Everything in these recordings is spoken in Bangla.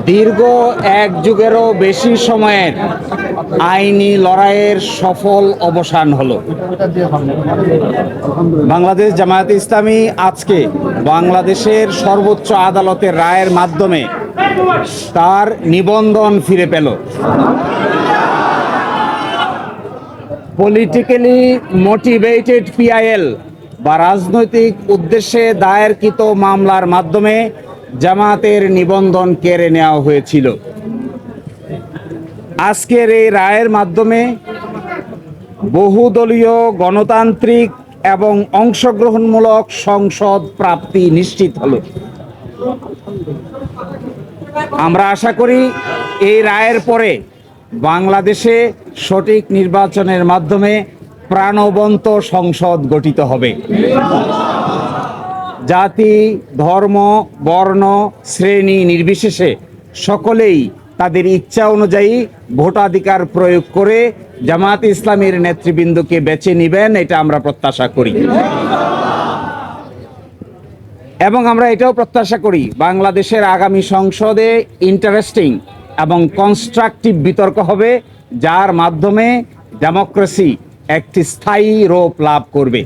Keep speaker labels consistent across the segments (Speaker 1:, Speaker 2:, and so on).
Speaker 1: দীর্ঘ এক যুগেরও বেশি সময়ের আইনি লড়াইয়ের সফল অবসান হলো। বাংলাদেশ জামায়াতে ইসলামী আজকে বাংলাদেশের সর্বোচ্চ আদালতের রায়ের মাধ্যমে তার নিবন্ধন ফিরে পেল। পলিটিক্যালি মোটিভেটেড পিআইএল বা রাজনৈতিক উদ্দেশ্যে দায়েরকৃত মামলার মাধ্যমে জামায়াতের নিবন্ধন কেড়ে নেওয়া হয়েছিল। আজকের এই রায়ের মাধ্যমে বহুদলীয় গণতান্ত্রিক এবং অংশগ্রহণমূলক সংসদ প্রাপ্তি নিশ্চিত হলো। আমরা আশা করি এই রায়ের পরে বাংলাদেশে সঠিক নির্বাচনের মাধ্যমে প্রাণবন্ত সংসদ গঠিত হবে। জাতি, ধর্ম, বর্ণ, শ্রেণী নির্বিশেষে সকলেই তাদের ইচ্ছা অনুযায়ী ভোটাধিকার প্রয়োগ করে জামায়াতে ইসলামীর নেতৃবৃন্দকে বেছে নেবেন, এটা আমরা প্রত্যাশা করি। এবং আমরা এটাও প্রত্যাশা করি বাংলাদেশের আগামী সংসদে ইন্টারেস্টিং এবং কনস্ট্রাকটিভ বিতর্ক হবে, যার মাধ্যমে ডেমোক্রেসি একটি স্থায়ী রূপ লাভ করবে।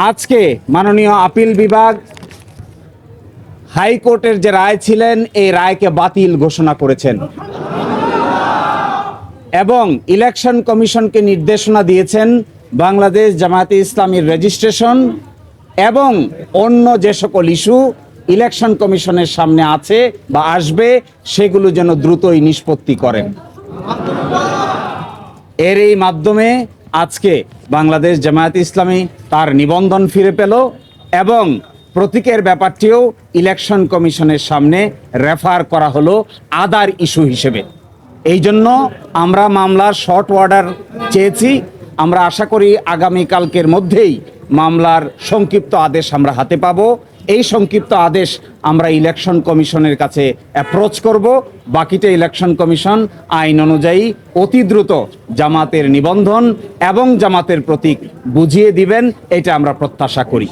Speaker 1: আজকে মাননীয় আপিল বিভাগ হাইকোর্টের যে রায় ছিলেন এই রায়কে বাতিল ঘোষণা করেছেন এবং ইলেকশন কমিশনকে নির্দেশনা দিয়েছেন বাংলাদেশ জামায়াতে ইসলামীর রেজিস্ট্রেশন এবং অন্য যে সকল ইস্যু ইলেকশন কমিশনের সামনে আছে বা আসবে সেগুলো যেন দ্রুতই নিষ্পত্তি করেন। এর এই মাধ্যমে আজকে বাংলাদেশ জামায়াতে ইসলামী তার নিবন্ধন ফিরে পেল এবং প্রতীকের ব্যাপারটিও ইলেকশন কমিশনের সামনে রেফার করা হলো আদার ইস্যু হিসেবে। এই জন্য আমরা মামলার শর্ট অর্ডার চেয়েছি। আমরা আশা করি আগামীকালকের মধ্যেই মামলার সংক্ষিপ্ত আদেশ আমরা হাতে পাবো। এই সংক্ষিপ্ত আদেশ আমরা ইলেকশন কমিশনের কাছে অ্যাপ্রোচ করব। বাকিটা ইলেকশন কমিশন আইন অনুযায়ী অতি দ্রুত জামাতের নিবন্ধন এবং জামাতের প্রতীক বুঝিয়ে দিবেন, এটা আমরা প্রত্যাশা করি।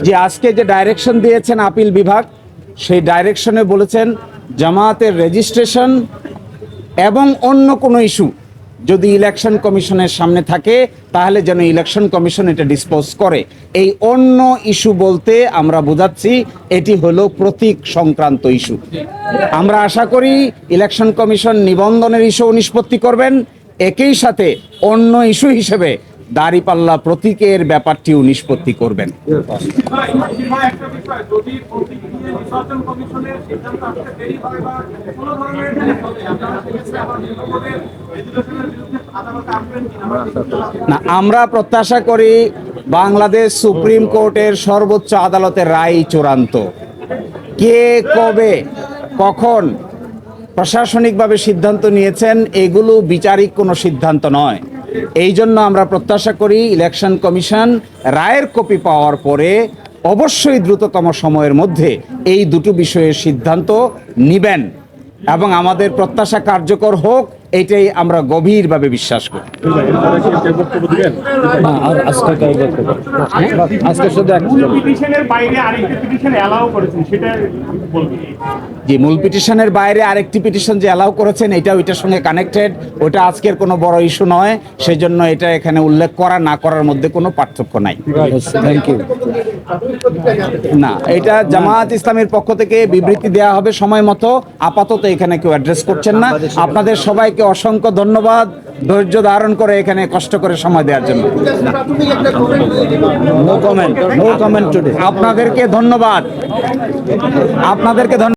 Speaker 1: যে আজকে যে ডাইরেকশন দিয়েছেন আপিল বিভাগ, সেই ডাইরেকশনে বলেছেন জামায়াতের রেজিস্ট্রেশন এবং অন্য কোনো ইস্যু যদি ইলেকশন কমিশনের সামনে থাকে তাহলে যেন ইলেকশন কমিশন এটা ডিসপোজ করে। এই অন্য ইস্যু বলতে আমরা বোঝাচ্ছি এটি হলো প্রতীক সংক্রান্ত ইস্যু। আমরা আশা করি ইলেকশন কমিশন নিবন্ধনের ইস্যু নিষ্পত্তি করবেন, একই সাথে অন্য ইস্যু হিসেবে দাঁড়িপাল্লা প্রতীকের ব্যাপারটিও নিষ্পত্তি করবেন। না, আমরা প্রত্যাশা করি বাংলাদেশ সুপ্রিম কোর্টের সর্বোচ্চ আদালতের রায় চূড়ান্ত। কে কবে কখন প্রশাসনিকভাবে সিদ্ধান্ত নিয়েছেন এগুলো বিচারিক কোনো সিদ্ধান্ত নয়। এই জন্য আমরা প্রত্যাশা করি ইলেকশন কমিশন রায়ের কপি পাওয়ার পরে অবশ্যই দ্রুততম সময়ের মধ্যে এই দুটো বিষয়ের সিদ্ধান্ত নেবেন এবং আমাদের প্রত্যাশা কার্যকর হোক, এটাই আমরা গভীরভাবে বিশ্বাস করি। যে মূল পিটিশনের বাইরে আরেকটি পিটিশন যে অ্যালাউ করেছেন এটাও এটার সঙ্গে কানেক্টেড, ওটা আজকের কোনো বড় ইস্যু নয়, সেই জন্য এটা এখানে উল্লেখ করা না করার মধ্যে কোনো পার্থক্য নাই। Thank you. না, এটা জামায়াত ইসলামের পক্ষ থেকে বিবৃতি দেওয়া হবে সময় মতো। আপাতত এখানে কেউ অ্যাড্রেস করছেন না। আপনাদের সবাইকে অসংখ্য ধন্যবাদ ধৈর্য ধারণ করে এখানে কষ্ট করে সময় দেওয়ার জন্য। No comment today. আপনাদেরকে ধন্যবাদ।